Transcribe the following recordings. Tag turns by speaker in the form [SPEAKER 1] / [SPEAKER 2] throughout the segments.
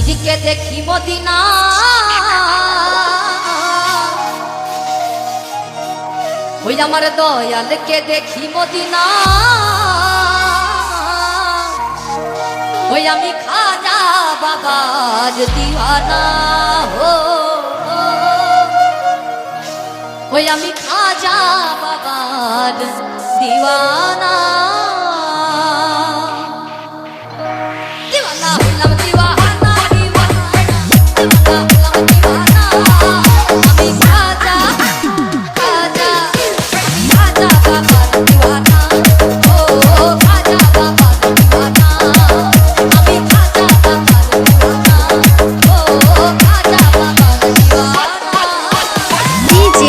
[SPEAKER 1] নবীজিকে দেখি মদিনা ওই আমার দয়ালকে দেখি মদিনা ওই আমি খাজা বাবার দিওয়ানা হো ওই আমি খাজা বাবার দিওয়ানা দিওয়ানা হলাম দিওয়ানা দিওয়ানা হলাম দিওয়ানা আমি খাজা খাজা খাজা বাবার দিওয়ানা ও খাজা বাবার দিওয়ানা আমি খাজা বাবার দিওয়ানা ও খাজা বাবার দিওয়ানা
[SPEAKER 2] DJ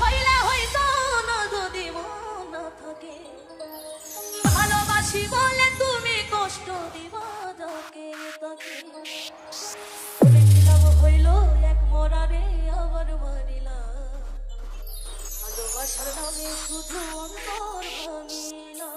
[SPEAKER 1] হইলে হইতো না যদি মন না থাকে ভালোবাসি বলে তুমি কষ্ট দিবা যাকে তাকে লাভ হইল এক মরারে আবার মারিলা ভালোবাসার নামে শুধু অন্তর ভাঙিলা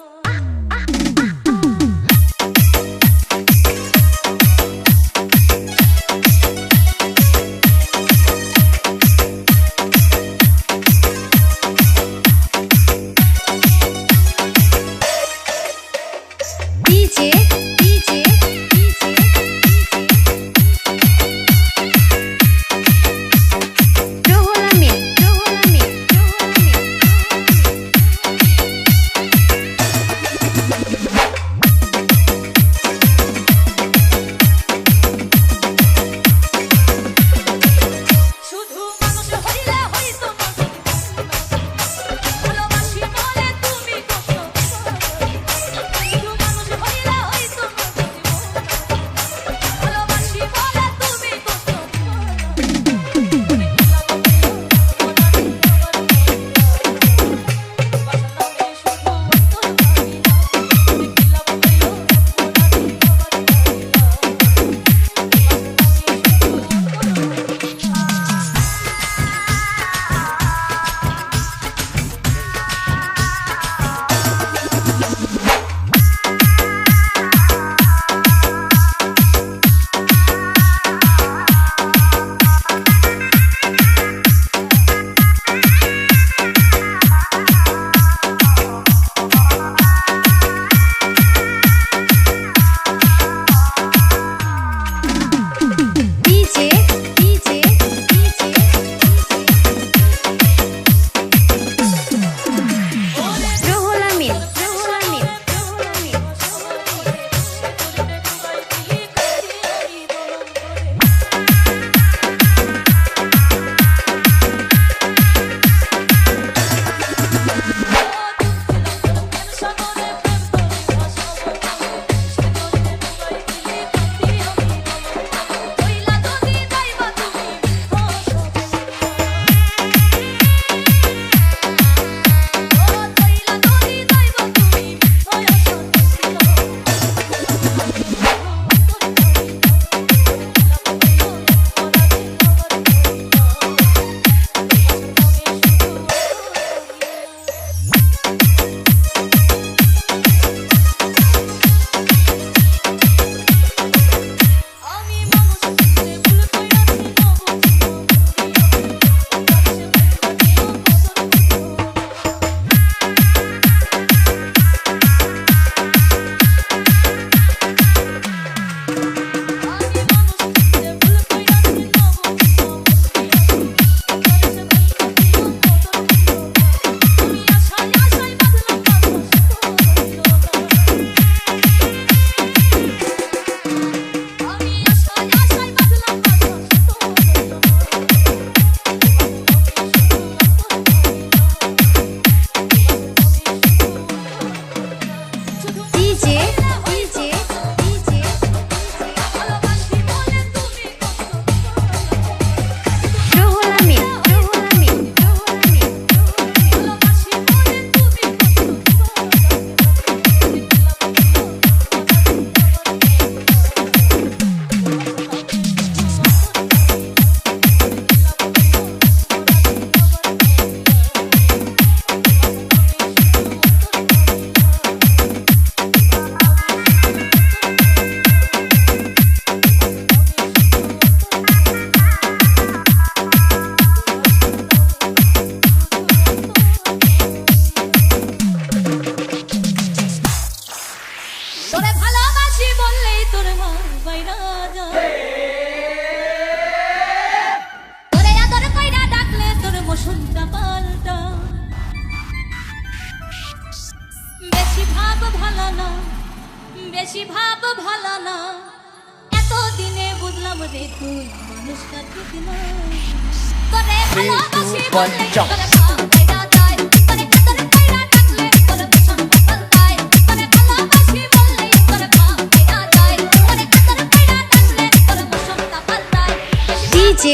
[SPEAKER 2] বেশি ভাব ভালো না এতদিনে বুঝলাম রে তুই মানুষটা ঠিক না তোরে ভালোবাসি বলে তোরে পাইরা যায় তোরে কাতরে পাইরা ডাকলে তোরে পছন্দ পাল্টায় তোরে ভালোবাসি বলে তোরে পাইরা যায় তোরে কাতরে পাইরা ডাকলে তোরে পছন্দ পাল্টায়
[SPEAKER 1] DJ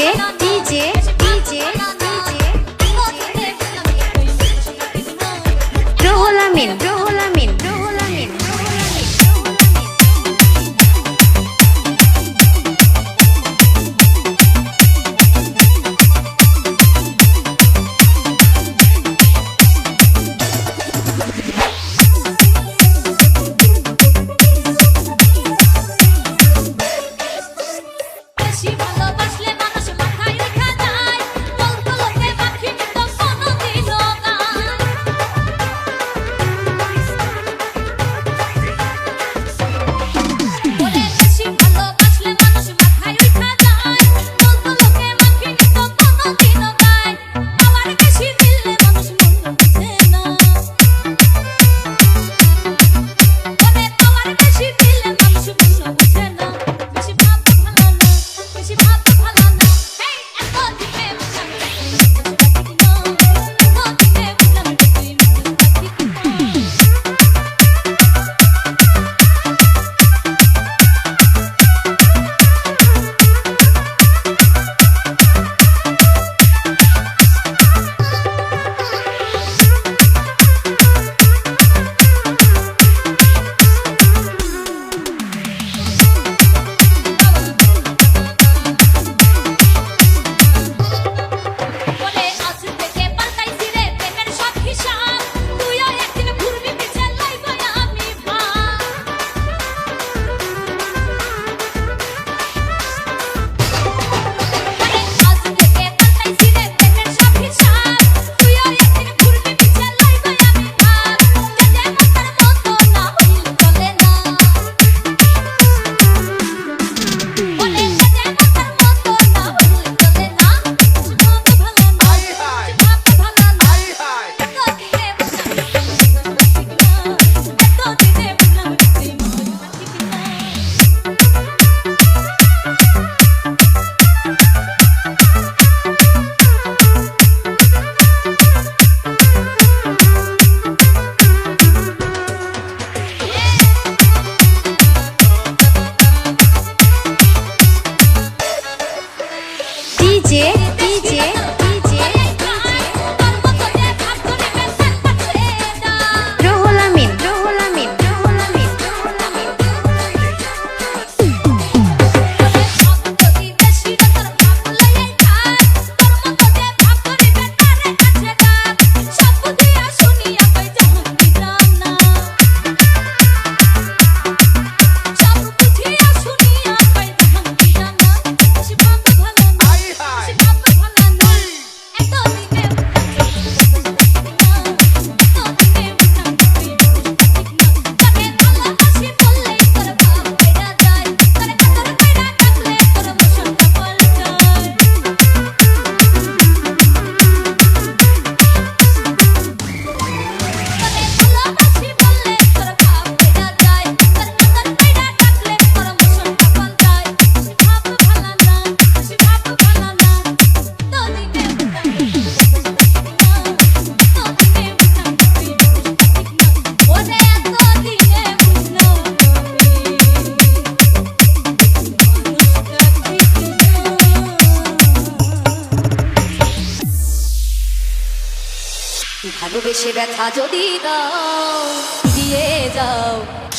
[SPEAKER 1] ভালোবেসে ব্যথা যদি দাও দিয়ে যাও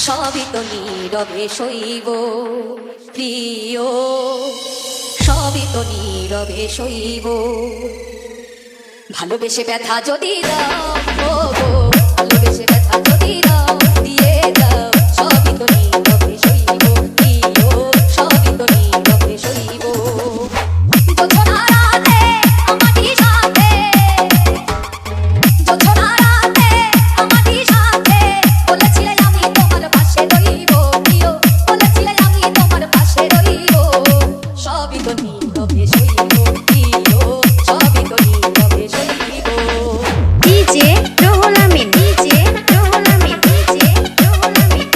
[SPEAKER 1] সবই তো নীরবে সইব প্রিয় সবই তো নীরবে সইব ভালোবেসে ব্যথা যদি দাও ও গো ভালোবেসে ব্যথা যদি দাও দিয়ে যাও সবই তো নীরবে সইব প্রিয় সবই তো নীরবে সইব যোছনা রাতে আমারই সাথে যোছনা রাতে আমারই সাথে বলেছিলে আমি তোমার পাশে রইব প্রিয় বলেছিলে আমি তোমার পাশে রইব সবই তো নীরবে সইব প্রিয় সবই তো নীরবে সইব
[SPEAKER 3] DJ Ruhul Amin DJ Ruhul Amin DJ Ruhul Amin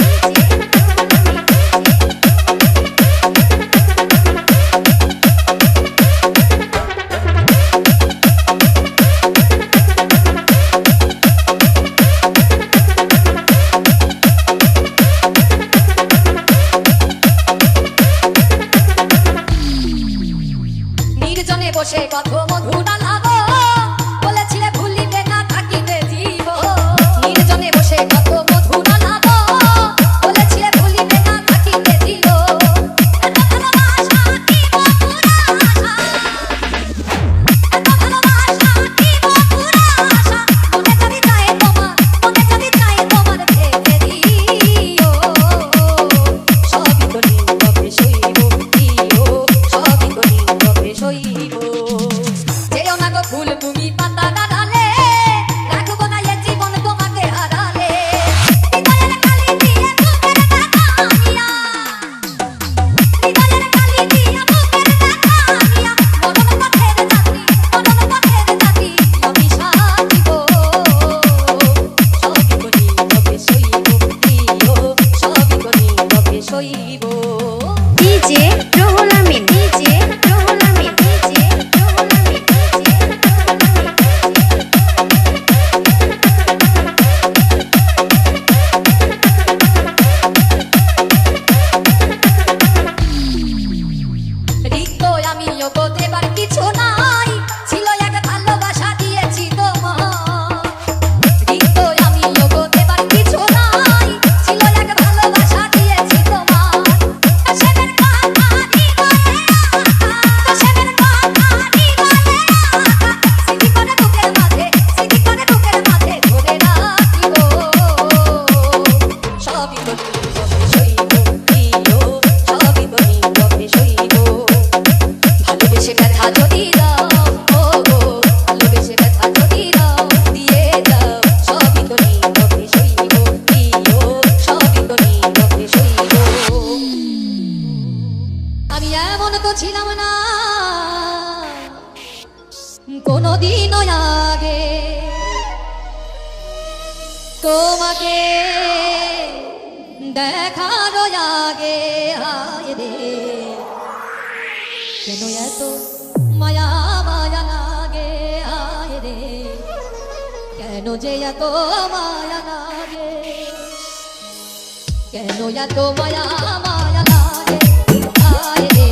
[SPEAKER 1] নির্জনে বসে কত মধুরা লাগো বলেছিলে ভুলিবে না থাকিবে জীব নির্জনে বসে কত মধুরা লাগো বলেছিলে ভুলিবে না থাকিবে জীব এত ভালোবাসা কি মধুরা আশা এত ভালোবাসা কি মধুরা আশা মনে যদি চায় তোমার মনে যদি চায় তোমার ভেবে দিও সবই তো নীরবে সইব প্রিয় সবই তো নীরবে সইব যেও না গো ফুল তুমি পাতা ডালে রাখবো না এ জীবন তোমাকে হারালে হৃদয়ের কালি দিয়ে বুকের দেখানিয়া হৃদয়ের কালি দিয়ে বুকের দেখানিয়া মনন পথের যাত্রী আমি সাথিব সবই তো নীরবে সইব প্রিয় সবই তো নীরবে সইব
[SPEAKER 3] DJ Ruhul Amin DJ Ruhul Amin DJ Ruhul Amin
[SPEAKER 1] রিক্ত আমিও তো দেবার কিছু নাই ছিল এক ভালোবাসা দিয়েছি তোমার রিক্ত আমিও তো দেবার কিছু নাই ছিল এক ভালোবাসা দিয়েছি তোমার কাশেমের কথা হৃদয়ে আঘাত কাশেমের কথা হৃদয়ে আঘাত স্মৃতি করে বুকের মাঝে স্মৃতি করে বুকের মাঝে ধরে রাখিব সবই তো নীরবে সইব প্রিয় সবই তো নীরবে সইব ভালোবেসে ব্যথা যদি দাও ও গো ভালোবেসে ব্যথা যদি দাও দিয়ে যাও সবই তো নীরবে সইব প্রিয় সবই তো নীরবে সইব আমি এমন তো ছিলাম না কোনদিনও আগে তোমাকে দেখার আগে হায় রে কেন এত মায়া মায়া লাগে হায় রে কেন যে এত মায়া লাগে কেন এত মায়া মায়া লাগে হায় রে